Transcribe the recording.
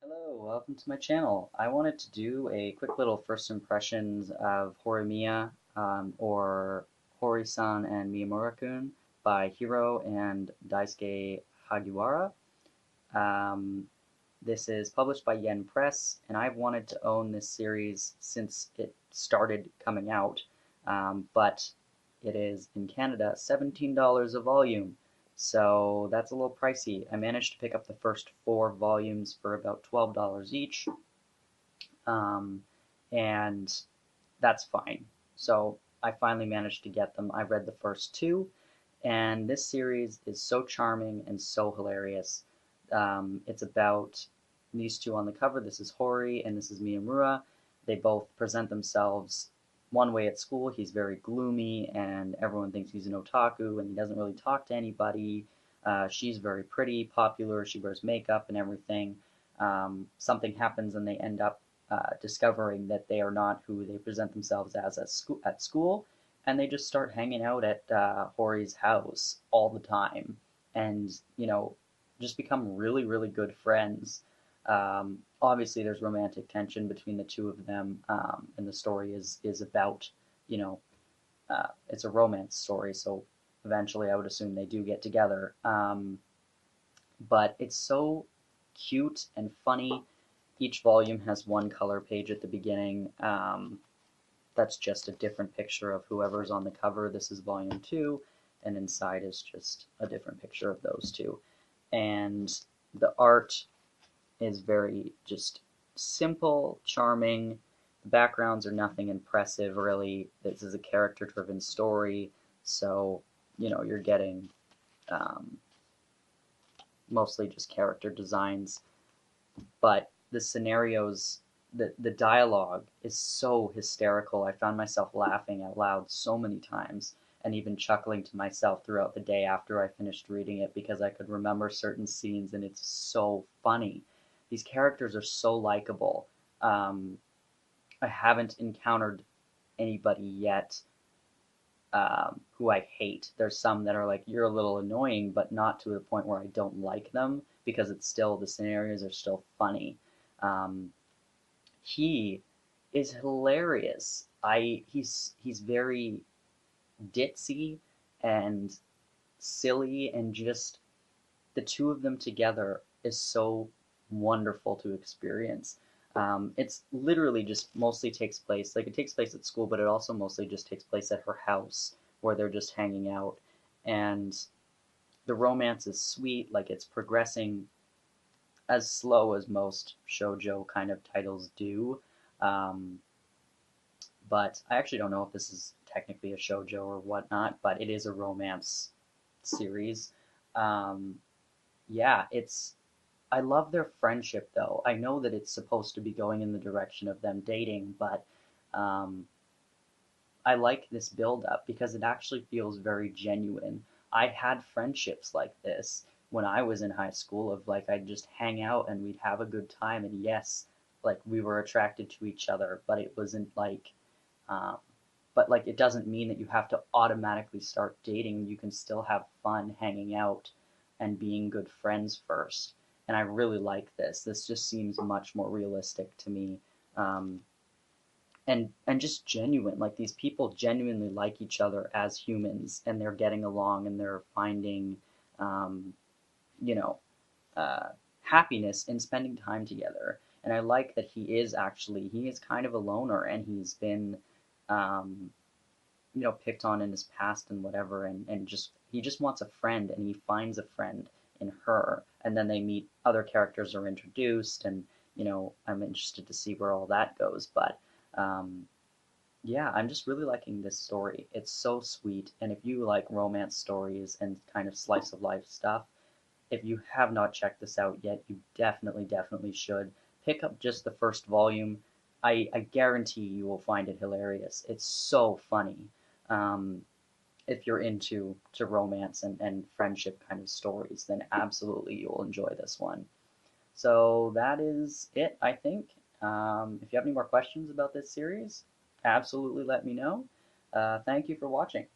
Hello, welcome to my channel. I wanted to do a quick little first impressions of Horimiya, or Hori-san and Miyamura-kun by Hiro and Daisuke Hagiwara. Um, this is published by Yen Press, and I've wanted to own this series since it started coming out, but it is in Canada $17 a volume, so that's a little pricey. I managed to pick up the first 4 volumes for about $12 each, um, and that's fine. So I finally managed to get them. I read the first 2, and this series is so charming and so hilarious. It's about these two on the cover. This is Hori and this is Miyamura. They both present themselves one way at school. He's very gloomy and everyone thinks he's an otaku and he doesn't really talk to anybody. She's very pretty, popular. She wears makeup and everything. Something happens and they end up discovering that they are not who they present themselves as at school, and they just start hanging out at Hori's house all the time, and just become really, really good friends. Obviously, there's romantic tension between the two of them, and the story is about you know it's a romance story, so eventually I would assume they do get together. But it's so cute and funny. Each volume has one color page at the beginning. That's just a different picture of whoever's on the cover. This is volume 2, and inside is just a different picture of those two. And the art is very just simple, charming. The backgrounds are nothing impressive, really. This is a character-driven story, so you're getting um, mostly just character designs, but the scenarios, the dialogue is so hysterical. I found myself laughing out loud so many times and even chuckling to myself throughout the day after I finished reading it because I could remember certain scenes and it's so funny. These characters are so likable. Um, I haven't encountered anybody yet who I hate. There's some that are like, you're a little annoying, but not to the point where I don't like them because it's still, the scenarios are still funny. Um, he is hilarious. He's very ditzy and silly, and just the two of them together is so wonderful to experience. It's literally just mostly takes place, like it takes place at school, but it also mostly just takes place at her house where they're just hanging out. And the romance is sweet, like it's progressing as slow as most shoujo kind of titles do. Um, but I actually don't know if this is technically a shoujo or whatnot, but it is a romance series. Um, yeah, I love their friendship though. I know that it's supposed to be going in the direction of them dating, but um, I like this build up because it actually feels very genuine. I had friendships like this when I was in high school of like I'd just hang out and we'd have a good time, and yes, like we were attracted to each other, but it wasn't like um, but like it doesn't mean that you have to automatically start dating. You can still have fun hanging out and being good friends first. And I really like this. This just seems much more realistic to me. Um, and just genuine. Like these people genuinely like each other as humans, and they're getting along, and they're finding, um, you know, uh, happiness in spending time together. And I like that he is kind of a loner, and he's been, um, picked on in his past and whatever, and just he just wants a friend, and he finds a friend in her, and then they meet, other characters are introduced, and I'm interested to see where all that goes. But um, yeah, I'm just really liking this story. It's so sweet, and if you like romance stories and kind of slice of life stuff, if you have not checked this out yet, you definitely, definitely should. Pick up just the first volume. I guarantee you will find it hilarious. It's so funny. Um, if you're into romance and friendship kind of stories, then absolutely you'll enjoy this one. So that is it, I think. If you have any more questions about this series, absolutely let me know. Thank you for watching.